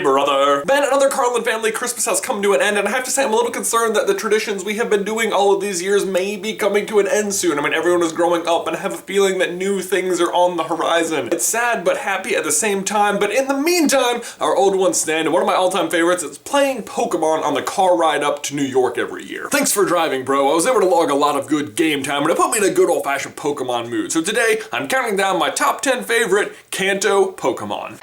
Hey brother! Ben, another Carlin family Christmas has come to an end, and I have to say I'm a little concerned that the traditions we have been doing all of these years may be coming to an end soon. I mean, everyone is growing up, and I have a feeling that new things are on the horizon. It's sad but happy at the same time, but in the meantime, our old ones stand, and one of my all-time favorites is playing Pokemon on the car ride up to New York every year. Thanks for driving, bro. I was able to log a lot of good game time, and it put me in a good old-fashioned Pokemon mood. So today, I'm counting down my top 10 favorite Kanto Pokemon.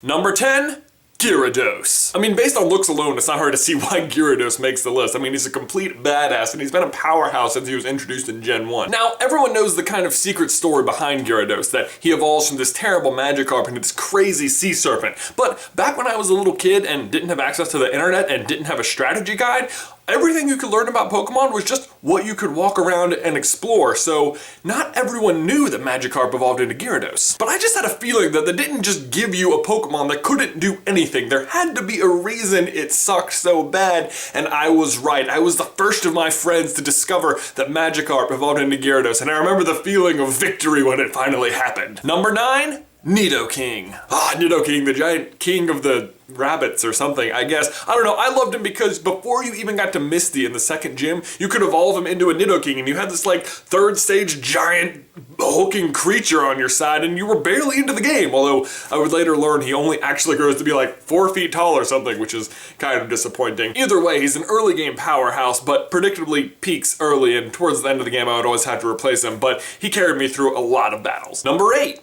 Number 10, Gyarados. I mean, based on looks alone, it's not hard to see why Gyarados makes the list. I mean, he's a complete badass, and he's been a powerhouse since he was introduced in Gen 1. Now, everyone knows the kind of secret story behind Gyarados, that he evolves from this terrible Magikarp into this crazy sea serpent. But back when I was a little kid and didn't have access to the internet and didn't have a strategy guide, everything you could learn about Pokemon was just what you could walk around and explore, so not everyone knew that Magikarp evolved into Gyarados. But I just had a feeling that they didn't just give you a Pokemon that couldn't do anything. There had to be a reason it sucked so bad, and I was right. I was the first of my friends to discover that Magikarp evolved into Gyarados, and I remember the feeling of victory when it finally happened. Number 9, Nidoking. Nidoking, the giant king of the rabbits or something, I guess. I don't know, I loved him because before you even got to Misty in the second gym, you could evolve him into a Nidoking, and you had this like third stage giant hulking creature on your side, and you were barely into the game, although I would later learn he only actually grows to be like 4 feet tall or something, which is kind of disappointing. Either way, he's an early game powerhouse, but predictably peaks early, and towards the end of the game I would always have to replace him, but he carried me through a lot of battles. Number 8,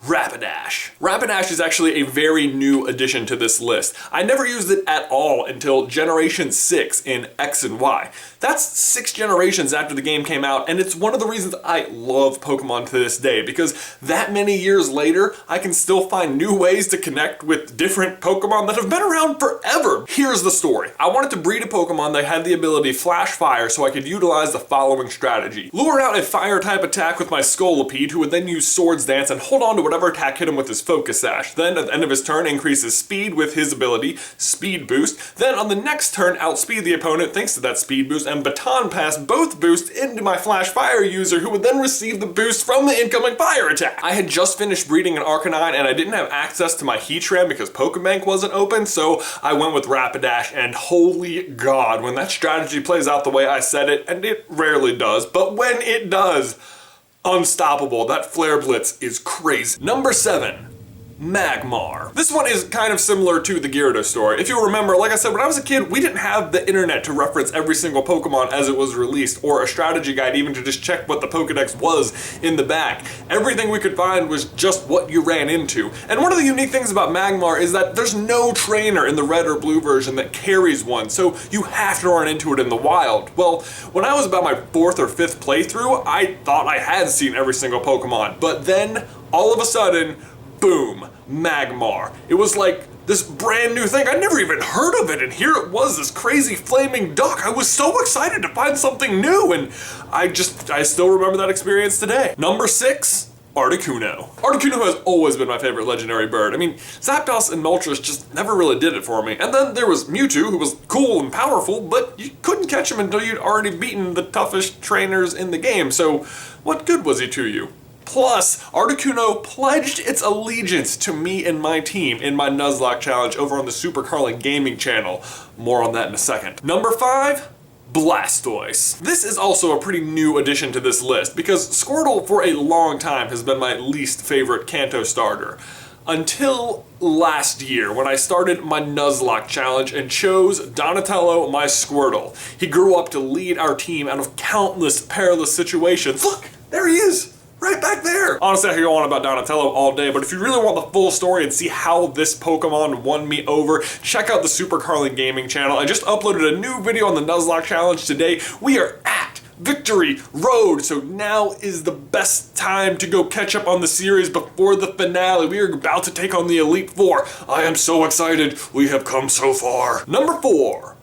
Rapidash. Rapidash is actually a very new addition to this list. I never used it at all until Generation 6 in X and Y. That's 6 generations after the game came out, and it's one of the reasons I love Pokemon to this day, because that many years later, I can still find new ways to connect with different Pokemon that have been around forever. Here's the story. I wanted to breed a Pokemon that had the ability Flash Fire so I could utilize the following strategy. Lure out a Fire-type attack with my Scolipede, who would then use Swords Dance and hold on to whatever attack hit him with his Focus Sash. Then at the end of his turn, increase his speed with his ability, Speed Boost. Then on the next turn, outspeed the opponent thanks to that Speed Boost, and Baton Pass both boosts into my Flash Fire user, who would then receive the boost from the incoming fire attack. I had just finished breeding an Arcanine, and I didn't have access to my Heatran because Pokebank wasn't open, so I went with Rapidash, and holy god, when that strategy plays out the way I said it, and it rarely does, but when it does, unstoppable. That Flare Blitz is crazy. Number 7, Magmar. This one is kind of similar to the Gyarados story. If you remember, like I said, when I was a kid, we didn't have the internet to reference every single Pokemon as it was released, or a strategy guide even to just check what the Pokedex was in the back. Everything we could find was just what you ran into. And one of the unique things about Magmar is that there's no trainer in the red or blue version that carries one, so you have to run into it in the wild. Well, when I was about my 4th or 5th playthrough, I thought I had seen every single Pokemon, but then, all of a sudden, boom, Magmar. It was like this brand new thing. I'd never even heard of it, and here it was, this crazy flaming duck. I was so excited to find something new, and I still remember that experience today. Number 6, Articuno. Articuno has always been my favorite legendary bird. I mean, Zapdos and Moltres just never really did it for me. And then there was Mewtwo, who was cool and powerful, but you couldn't catch him until you'd already beaten the toughest trainers in the game, so what good was he to you? Plus, Articuno pledged its allegiance to me and my team in my Nuzlocke challenge over on the Super Carlin gaming channel. More on that in a second. Number 5, Blastoise. This is also a pretty new addition to this list, because Squirtle for a long time has been my least favorite Kanto starter. Until last year, when I started my Nuzlocke challenge and chose Donatello, my Squirtle. He grew up to lead our team out of countless perilous situations. Look, there he is! Right back there! Honestly, I could go on about Donatello all day, but if you really want the full story and see how this Pokemon won me over, check out the Super Carlin gaming channel. I just uploaded a new video on the Nuzlocke challenge today. We are at Victory Road, so now is the best time to go catch up on the series before the finale. We are about to take on the Elite Four. I am so excited. We have come so far. Number 4,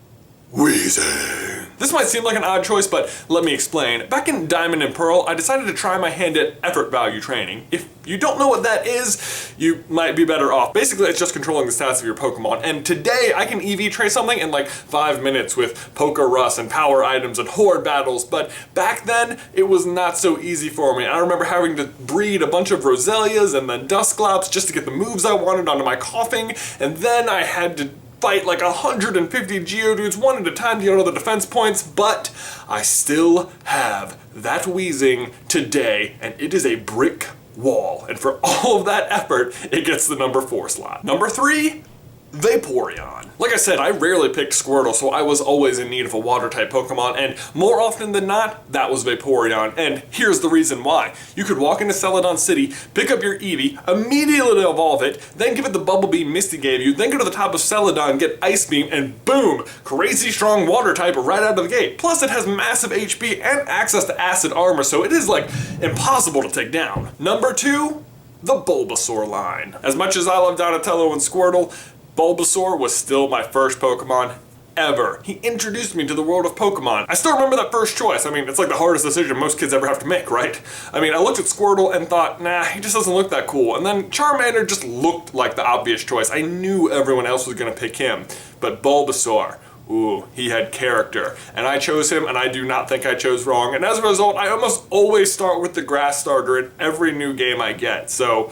Weezing. This might seem like an odd choice, but let me explain. Back in Diamond and Pearl, I decided to try my hand at effort value training. If you don't know what that is, you might be better off. Basically, it's just controlling the stats of your Pokemon, and today I can EV train something in like 5 minutes with Poke Rust and power items and horde battles, but back then, it was not so easy for me. I remember having to breed a bunch of Roselias and then Dusclops just to get the moves I wanted onto my Coughing, and then I had to fight like 150 Geodudes one at a time to get all the defense points, but I still have that Weezing today, and it is a brick wall. And for all of that effort, it gets the number 4 slot. Number 3, Vaporeon. Like I said, I rarely picked Squirtle, so I was always in need of a water-type Pokemon, and more often than not, that was Vaporeon, and here's the reason why. You could walk into Celadon City, pick up your Eevee, immediately evolve it, then give it the Bubble Beam Misty gave you, then go to the top of Celadon, get Ice Beam, and boom! Crazy strong water-type right out of the gate. Plus, it has massive HP and access to Acid Armor, so it is, like, impossible to take down. Number 2, the Bulbasaur line. As much as I love Donatello and Squirtle, Bulbasaur was still my first Pokemon ever. He introduced me to the world of Pokemon. I still remember that first choice. I mean, it's like the hardest decision most kids ever have to make, right? I mean, I looked at Squirtle and thought, nah, he just doesn't look that cool. And then Charmander just looked like the obvious choice. I knew everyone else was gonna pick him. But Bulbasaur, ooh, he had character. And I chose him, and I do not think I chose wrong. And as a result, I almost always start with the grass starter in every new game I get. So,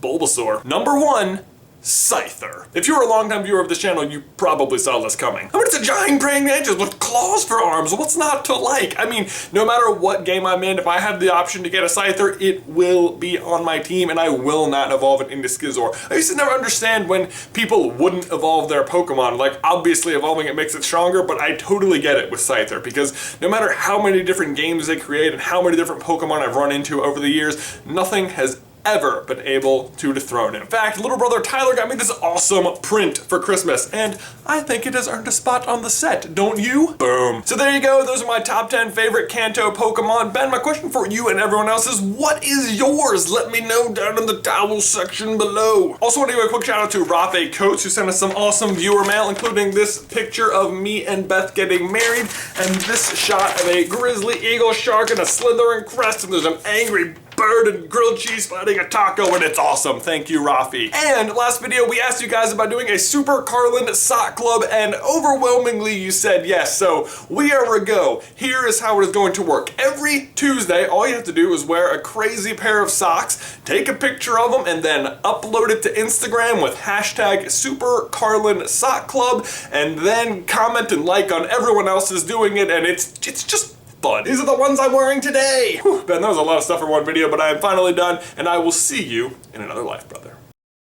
Bulbasaur. Number 1, Cypher. If you're a longtime viewer of this channel, you probably saw this coming. I mean, it's a giant praying mantis with claws for arms. What's not to like? I mean, no matter what game I'm in, if I have the option to get a Cypher, it will be on my team, and I will not evolve it into Scizor. I used to never understand when people wouldn't evolve their Pokemon. Like, obviously evolving it makes it stronger, but I totally get it with Cypher, because no matter how many different games they create and how many different Pokemon I've run into over the years, nothing has ever been able to dethrone it. In fact, little brother Tyler got me this awesome print for Christmas, and I think it has earned a spot on the set, don't you? Boom. So there you go, those are my top 10 favorite Kanto Pokemon. Ben, my question for you and everyone else is, what is yours? Let me know down in the towel section below. Also want to give a quick shout out to Rafe Coates, who sent us some awesome viewer mail, including this picture of me and Beth getting married, and this shot of a grizzly eagle shark and a slithering crest, and there's an angry bird and grilled cheese fighting a taco, and it's awesome. Thank you, Rafi. And last video, we asked you guys about doing a Super Carlin sock club, and overwhelmingly you said yes. So we are a go. Here is how it is going to work. Every Tuesday, all you have to do is wear a crazy pair of socks, take a picture of them, and then upload it to Instagram with hashtag Super Carlin Sock Club, and then comment and like on everyone else is doing it, and it's just fun. These are the ones I'm wearing today. Whew, Ben, that was a lot of stuff for one video, but I am finally done, and I will see you in another life, brother.